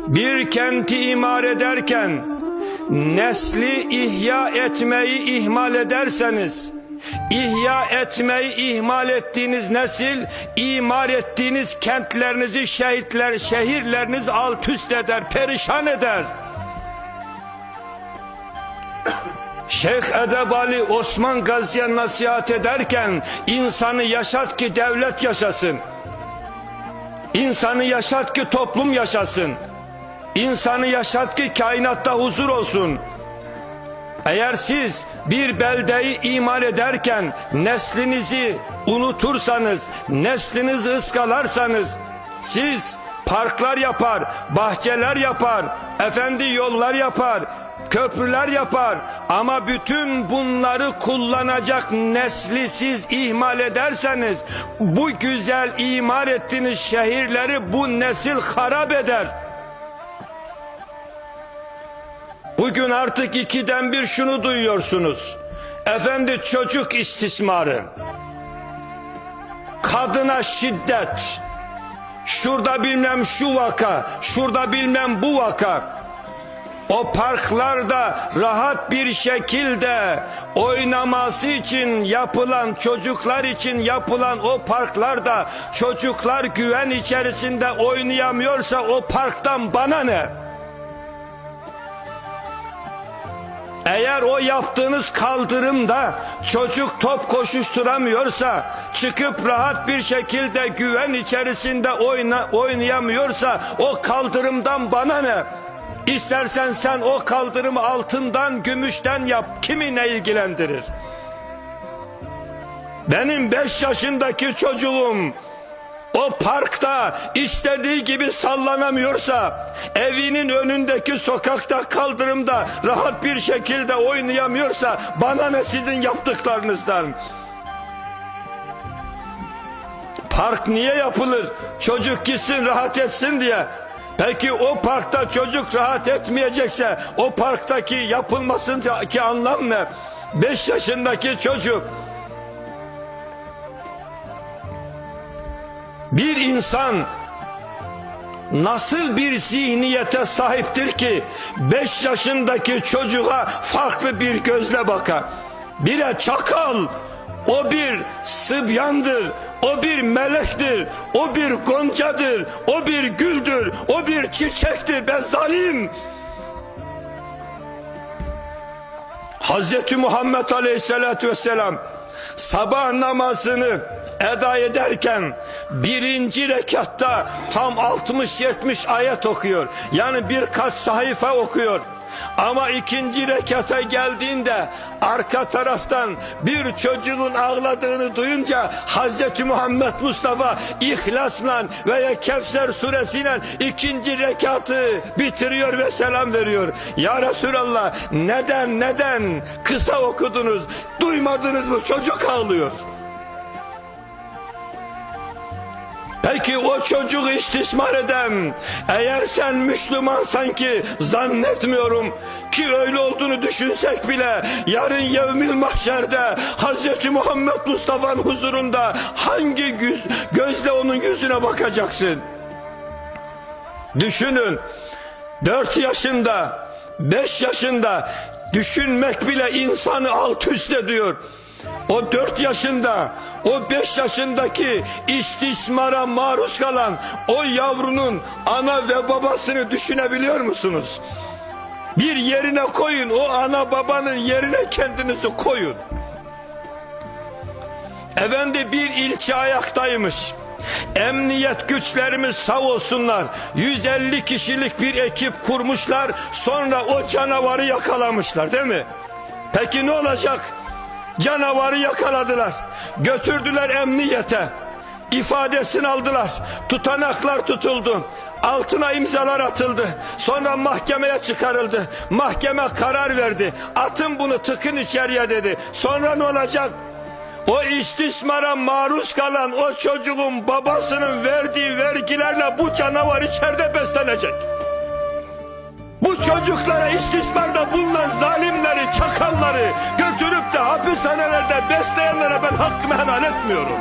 Bir kenti imar ederken nesli ihya etmeyi ihmal ederseniz, ihya etmeyi ihmal ettiğiniz nesil, imar ettiğiniz kentlerinizi, şehirlerinizi alt üst eder, perişan eder. Şeyh Edebali Osman Gazi'ye nasihat ederken, insanı yaşat ki devlet yaşasın, insanı yaşat ki toplum yaşasın, insanı yaşat ki kainatta huzur olsun. Eğer siz bir beldeyi imar ederken neslinizi unutursanız, neslinizi ıskalarsanız, siz parklar yapar, bahçeler yapar, yollar yapar, köprüler yapar ama bütün bunları kullanacak nesli siz ihmal ederseniz, bu güzel imar ettiğiniz şehirleri bu nesil harap eder. Bugün artık ikiden bir şunu duyuyorsunuz. Çocuk istismarı, kadına şiddet, şurada bilmem şu vaka, şurada bilmem bu vaka. O parklarda rahat bir şekilde oynaması için yapılan, çocuklar için yapılan o parklarda çocuklar güven içerisinde oynayamıyorsa o parktan bana ne? Eğer o yaptığınız kaldırımda çocuk top koşuşturamıyorsa, çıkıp rahat bir şekilde güven içerisinde oynayamıyorsa o kaldırımdan bana ne? İstersen sen o kaldırımı altından, gümüşten yap, kimi ne ilgilendirir? Benim 5 yaşındaki çocuğum o parkta istediği gibi sallanamıyorsa, evinin önündeki sokakta, kaldırımda rahat bir şekilde oynayamıyorsa bana ne sizin yaptıklarınızdan? Park niye yapılır? Çocuk gitsin rahat etsin diye. Peki o parkta çocuk rahat etmeyecekse o parktaki yapılmasındaki anlam ne? 5 yaşındaki çocuk. Bir insan nasıl bir zihniyete sahiptir ki 5 yaşındaki çocuğa farklı bir gözle bakar? Bire çakal, o bir sıbyandır, o bir melektir, o bir goncadır, o bir güldür, o bir çiçektir be zalim. Hazreti Muhammed Aleyhisselatü Vesselam sabah namazını eda ederken 1. rekatta tam 60-70 ayet okuyor. Yani birkaç sayfa okuyor. Ama 2. rekata geldiğinde arka taraftan bir çocuğun ağladığını duyunca Hazreti Muhammed Mustafa İhlas'la veya Kevser suresiyle 2. rekatı bitiriyor ve selam veriyor. Ya Resulallah, neden kısa okudunuz? Duymadınız mı? Çocuk ağlıyor. Peki o çocuğu istismar eden, eğer sen Müslümansan ki zannetmiyorum ki öyle olduğunu düşünsek bile, yarın yevmil mahşerde Hz. Muhammed Mustafa'nın huzurunda hangi gözle onun yüzüne bakacaksın? Düşünün, 4 yaşında, 5 yaşında düşünmek bile insanı alt üst ediyor. O 4 yaşında, o 5 yaşındaki istismara maruz kalan o yavrunun ana ve babasını düşünebiliyor musunuz? Bir yerine koyun, o ana babanın yerine kendinizi koyun. Bir ilçe ayaktaymış. Emniyet güçlerimiz sağ olsunlar, 150 kişilik bir ekip kurmuşlar, sonra o canavarı yakalamışlar, değil mi? Peki ne olacak? Canavarı yakaladılar, götürdüler emniyete, ifadesini aldılar, tutanaklar tutuldu, altına imzalar atıldı, sonra mahkemeye çıkarıldı, mahkeme karar verdi, atın bunu, tıkın içeriye dedi. Sonra ne olacak? O istismara maruz kalan o çocuğun babasının verdiği vergilerle bu canavar içeride beslenecek. Bu çocuklara istismarda bulunan zalimleri, çakalları götürüp de hapishanelerde besleyenlere ben hakkımı helal etmiyorum.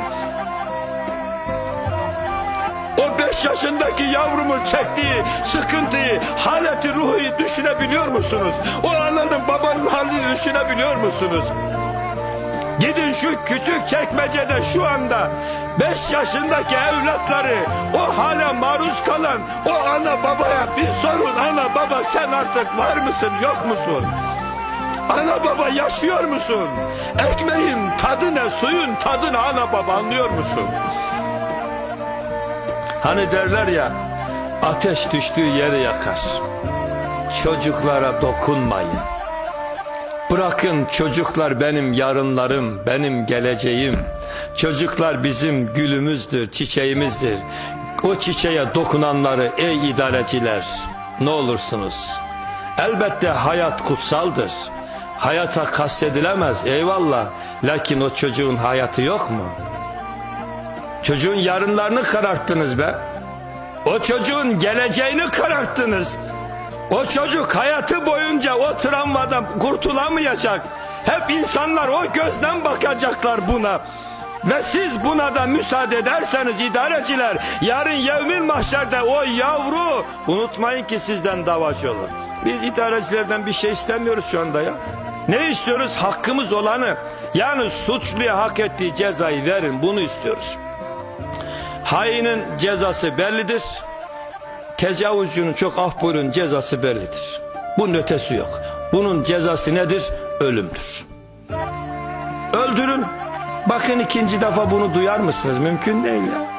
O 5 5 yaşındaki yavrumun çektiği sıkıntıyı, haleti ruhu düşünebiliyor musunuz? O ananın babanın halini düşünebiliyor musunuz? Gidin şu küçük çekmecede şu anda 5 yaşındaki evlatları o hale maruz kalan o ana babaya bir sorun. Ana baba, sen artık var mısın yok musun? Ana baba, yaşıyor musun? Ekmeğin tadı ne, suyun tadı ne, ana baba, anlıyor musun? Hani derler ya, ateş düştüğü yeri yakar. Çocuklara dokunmayın. Bırakın, çocuklar benim yarınlarım, benim geleceğim. Çocuklar bizim gülümüzdür, çiçeğimizdir. O çiçeğe dokunanları ey idareciler, ne olursunuz. Elbette hayat kutsaldır. Hayata kastedilemez, eyvallah. Lakin o çocuğun hayatı yok mu? Çocuğun yarınlarını kararttınız be. O çocuğun geleceğini kararttınız. O çocuk hayatı boyunca o travmadan kurtulamayacak. Hep insanlar o gözden bakacaklar buna. Ve siz buna da müsaade ederseniz idareciler, yarın yevmil mahşerde o yavru, unutmayın ki sizden davacı olur. Biz idarecilerden bir şey istemiyoruz şu anda ya. Ne istiyoruz? Hakkımız olanı, yani suçluya hak ettiği cezayı verin, bunu istiyoruz. Hainin cezası bellidir. Tecavüzcünün, çok af buyurun, cezası bellidir. Bunun ötesi yok. Bunun cezası nedir? Ölümdür. Öldürün. Bakın ikinci defa bunu duyar mısınız? Mümkün değil ya.